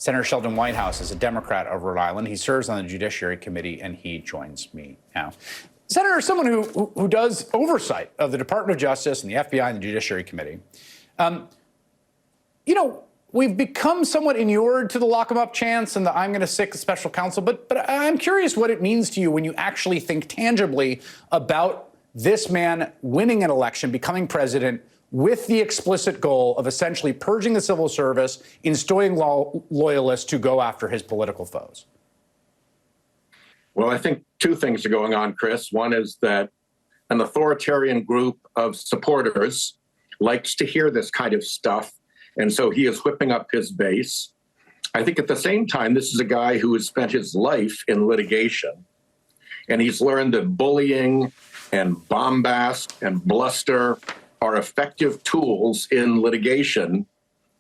Senator Sheldon Whitehouse is a Democrat of Rhode Island. He serves on the Judiciary Committee, and he joins me now. Senator, someone who does oversight of the Department of Justice and the FBI and the Judiciary Committee. We've become somewhat inured to the lock-em-up chance and the I'm going to sic the special counsel, but I'm curious what it means to you when you actually think tangibly about this man winning an election, becoming president, with the explicit goal of essentially purging the civil service, instilling loyalists to go after his political foes. Well, I think two things are going on, Chris. One is that an authoritarian group of supporters likes to hear this kind of stuff, and so he is whipping up his base. I think at the same time, this is a guy who has spent his life in litigation, and he's learned that bullying and bombast and bluster are effective tools in litigation,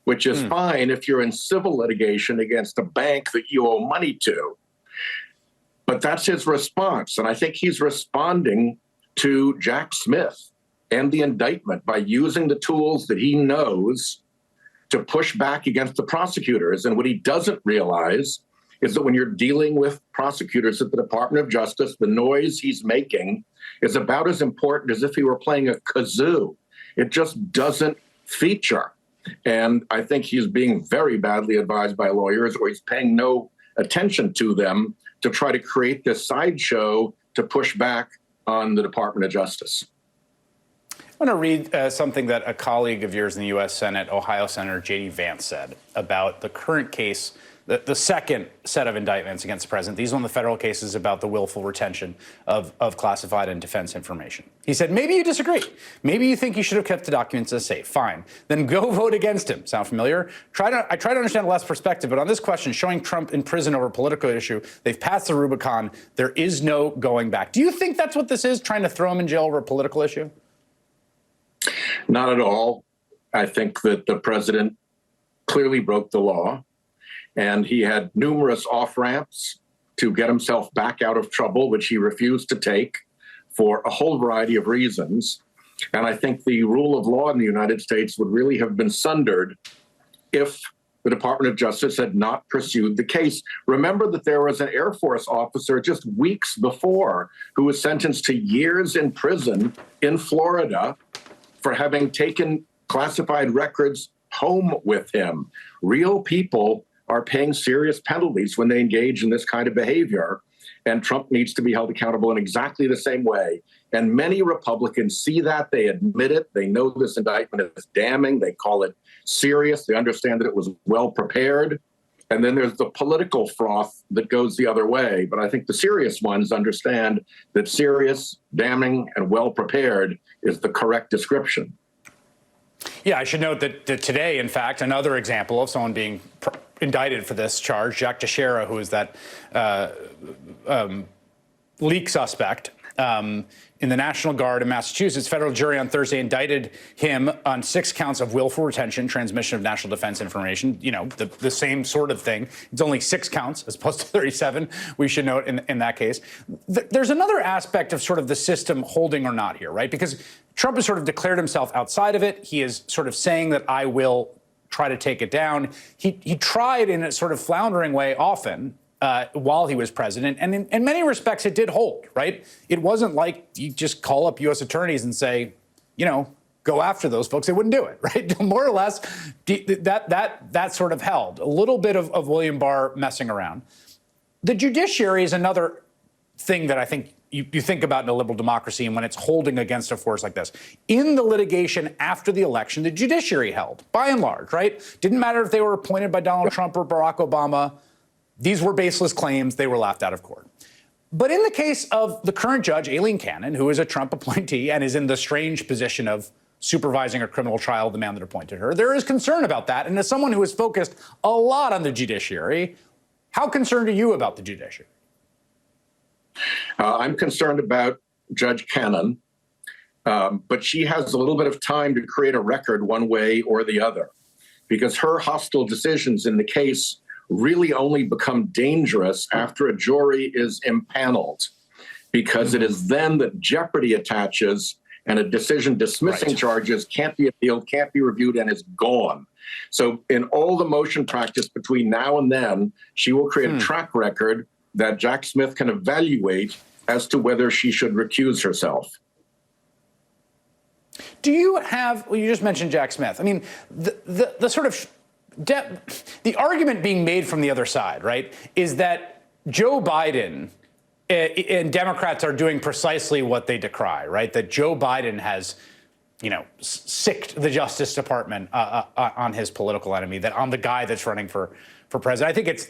which is fine if you're in civil litigation against a bank that you owe money to. But that's his response. And I think he's responding to Jack Smith and the indictment by using the tools that he knows to push back against the prosecutors. And what he doesn't realize is that when you're dealing with prosecutors at the Department of Justice, the noise he's making is about as important as if he were playing a kazoo. It just doesn't feature. And I think he's being very badly advised by lawyers, or he's paying no attention to them to try to create this sideshow to push back on the Department of Justice. I want to read something that a colleague of yours in the U.S. Senate, Ohio Senator J.D. Vance, said about the current case, the second set of indictments against the president. These are the federal cases about the willful retention of classified and defense information. He said, maybe you disagree. Maybe you think he should have kept the documents as safe. Fine. Then go vote against him. Sound familiar? I try to understand the left perspective, but on this question, showing Trump in prison over a political issue, they've passed the Rubicon. There is no going back. Do you think that's what this is, trying to throw him in jail over a political issue? Not at all. I think that the president clearly broke the law, and he had numerous off-ramps to get himself back out of trouble, which he refused to take for a whole variety of reasons. And I think the rule of law in the United States would really have been sundered if the Department of Justice had not pursued the case. Remember that there was an Air Force officer just weeks before who was sentenced to years in prison in Florida for having taken classified records home with him. Real people are paying serious penalties when they engage in this kind of behavior, and Trump needs to be held accountable in exactly the same way. And many Republicans see that, they admit it, they know this indictment is damning, they call it serious, they understand that it was well prepared, and then there's the political froth that goes the other way. But I think the serious ones understand that serious, damning, and well prepared is the correct description. Yeah, I should note that today, in fact, another example of someone being indicted for this charge, Jack Teixeira, who is that leak suspect in the National Guard in Massachusetts. Federal jury on Thursday indicted him on 6 counts of willful retention, transmission of national defense information. You know, the same sort of thing. It's only 6 counts as opposed to 37, we should note in that case. There's another aspect of sort of the system holding or not here, right? Because Trump has sort of declared himself outside of it. He is sort of saying that I will try to take it down. He tried in a sort of floundering way often while he was president. And in many respects, it did hold, right? It wasn't like you just call up U.S. attorneys and say, you know, go after those folks. They wouldn't do it, right? More or less, that sort of held. A little bit of William Barr messing around. The judiciary is another thing that I think you think about in a liberal democracy, and when it's holding against a force like this. In the litigation after the election, the judiciary held, by and large, right? Didn't matter if they were appointed by Donald Trump or Barack Obama. These were baseless claims. They were laughed out of court. But in the case of the current judge, Aileen Cannon, who is a Trump appointee and is in the strange position of supervising a criminal trial of the man that appointed her, there is concern about that. And as someone who is focused a lot on the judiciary, how concerned are you about the judiciary? I'm concerned about Judge Cannon, but she has a little bit of time to create a record one way or the other, because her hostile decisions in the case really only become dangerous after a jury is impaneled, because it is then that jeopardy attaches and a decision dismissing charges can't be appealed, can't be reviewed, and is gone. So in all the motion practice between now and then, she will create a track record that Jack Smith can evaluate as to whether she should recuse herself. Do you have, well, you just mentioned Jack Smith. I mean, the sort of, the argument being made from the other side, right, is that Joe Biden and Democrats are doing precisely what they decry, right? That Joe Biden has, you know, sicked the Justice Department on his political enemy, that on the guy that's running for president. I think it's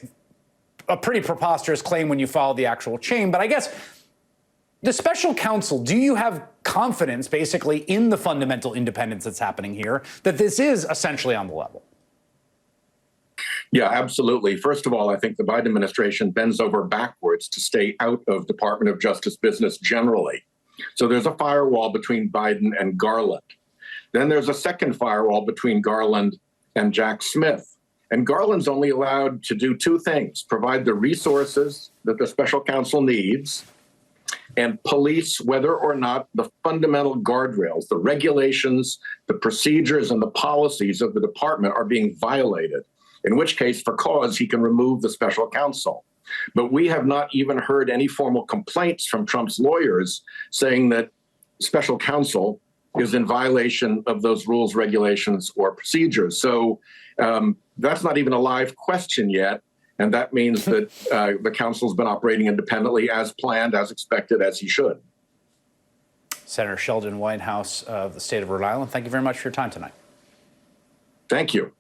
a pretty preposterous claim when you follow the actual chain, but I guess the special counsel, do you have confidence basically in the fundamental independence that's happening here, that this is essentially on the level? Yeah, absolutely. First of all, I think the Biden administration bends over backwards to stay out of Department of Justice business generally. So there's a firewall between Biden and Garland. Then there's a second firewall between Garland and Jack Smith. And Garland's only allowed to do two things: provide the resources that the special counsel needs and police whether or not the fundamental guardrails, the regulations, the procedures, and the policies of the department are being violated, in which case, for cause, he can remove the special counsel. But we have not even heard any formal complaints from Trump's lawyers saying that special counsel is in violation of those rules, regulations, or procedures. So that's not even a live question yet. And that means that the counsel's been operating independently as planned, as expected, as he should. Senator Sheldon Whitehouse of the state of Rhode Island, thank you very much for your time tonight. Thank you.